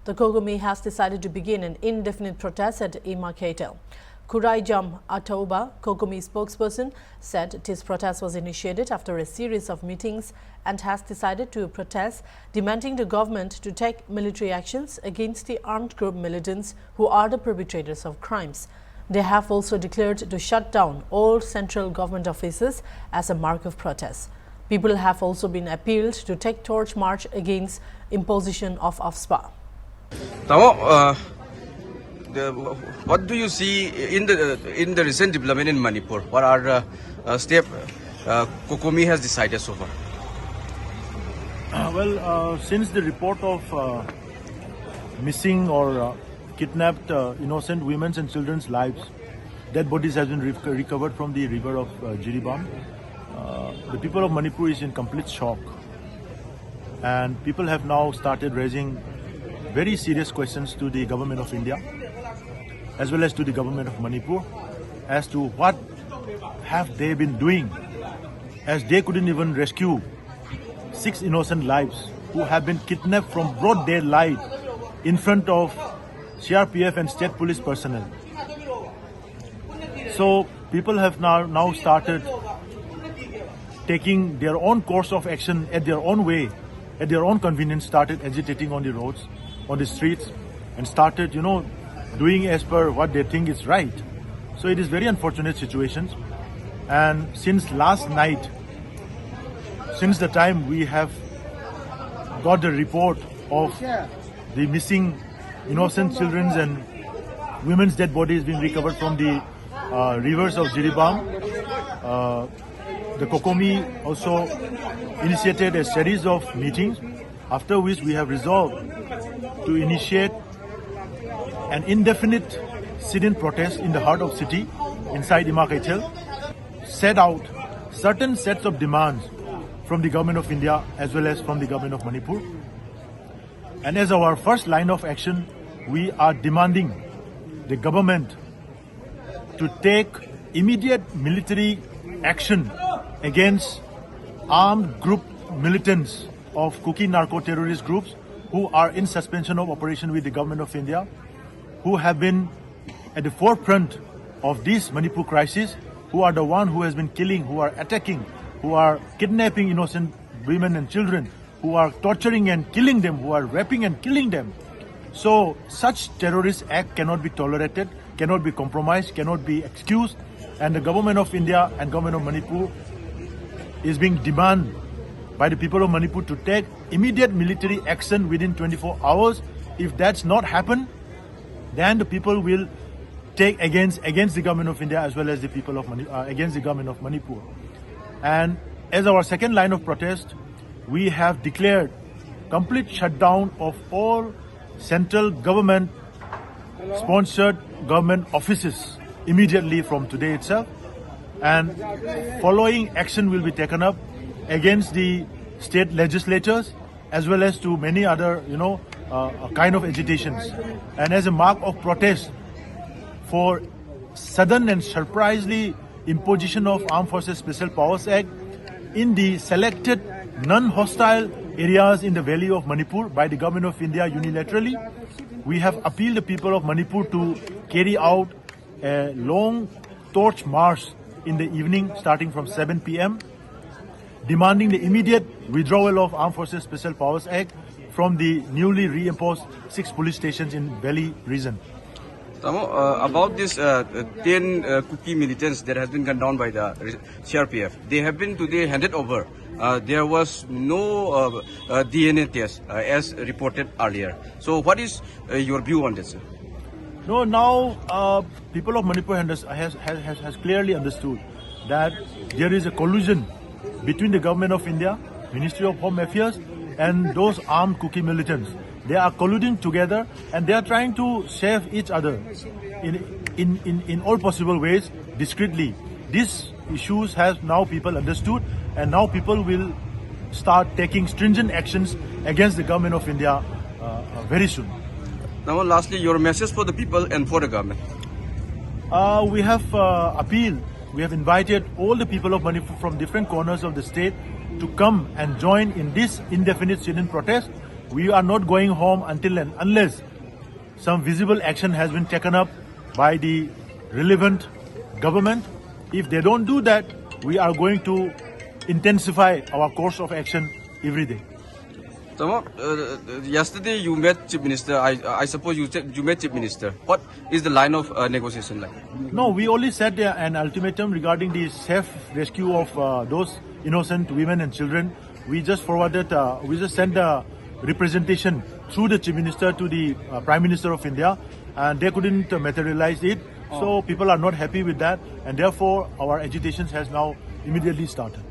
the Kokomi has decided to begin an indefinite protest at Ima Ketel. Kuraijam Atauba, Kokomi spokesperson, said this protest was initiated after a series of meetings and has decided to protest, demanding the government to take military actions against the armed group militants who are the perpetrators of crimes. They have also declared to shut down all central government offices as a mark of protest. People have also been appealed to take torch march against imposition of AFSPA. What do you see in the recent development in Manipur? What are the steps Kokomi has decided so far? Since the report of missing or kidnapped innocent women's and children's lives, dead bodies have been recovered from the river of Jiribam, the people of Manipur is in complete shock, and people have now started raising very serious questions to the government of India as well as to the government of Manipur as to what have they been doing, as they couldn't even rescue 6 innocent lives who have been kidnapped from broad daylight in front of CRPF and state police personnel. So people have now started taking their own course of action at their own way, at their own convenience, started agitating on the roads, on the streets, and started, doing as per what they think is right. So it is very unfortunate situations. And since last night, since the time we have got the report of the missing innocent children's and women's dead bodies being recovered from the rivers of Jiribam, the Kokomi also initiated a series of meetings, after which we have resolved to initiate an indefinite sit-in protest in the heart of city inside Ima Ketel, set out certain sets of demands from the government of India as well as from the government of Manipur. And as our first line of action, we are demanding the government to take immediate military action against armed group militants of Kuki narco-terrorist groups who are in suspension of operation with the government of India, who have been at the forefront of this Manipur crisis, who are the one who has been killing, who are attacking, who are kidnapping innocent women and children, who are torturing and killing them, who are raping and killing them. So such terrorist act cannot be tolerated, cannot be compromised, cannot be excused, and the government of India and government of Manipur is being demanded by the people of Manipur to take immediate military action within 24 hours. If that's not happened, then the people will take against the government of India as well as the people of against the government of Manipur. And as our second line of protest, we have declared complete shutdown of all central government sponsored government offices immediately from today itself, and following action will be taken up against the state legislatures as well as to many other kind of agitations. And as a mark of protest for sudden and surprisingly imposition of Armed Forces Special Powers Act in the selected non-hostile areas in the valley of Manipur by the government of India unilaterally, we have appealed the people of Manipur to carry out a long torch march in the evening starting from 7 p.m. demanding the immediate withdrawal of Armed Forces Special Powers Act from the newly reimposed 6 police stations in Valley region. About this 10 Kuki militants that has been gunned down by the CRPF, they have been today handed over. There was no DNA test as reported earlier. So what is your view on this? No, now people of Manipur has clearly understood that there is a collusion between the government of India, Ministry of Home Affairs, and those armed Kuki militants. They are colluding together and they are trying to save each other in all possible ways discreetly. These issues have now people understood, and now people will start taking stringent actions against the government of India very soon. Now lastly, your message for the people and for the government. We have appealed, we have invited all the people of Manipur from different corners of the state to come and join in this indefinite sit-in protest we are not going home until and unless some visible action has been taken up by the relevant government. If they don't do that, we are going to intensify our course of action every day. Tama, yesterday you met Chief Minister. I suppose you met Chief Minister. What is the line of negotiation like? No, we only set an ultimatum regarding the safe rescue of those innocent women and children. We just forwarded, we just sent a representation through the Chief Minister to the Prime Minister of India, and they couldn't materialize it. So people are not happy with that, and therefore our agitations has now immediately started.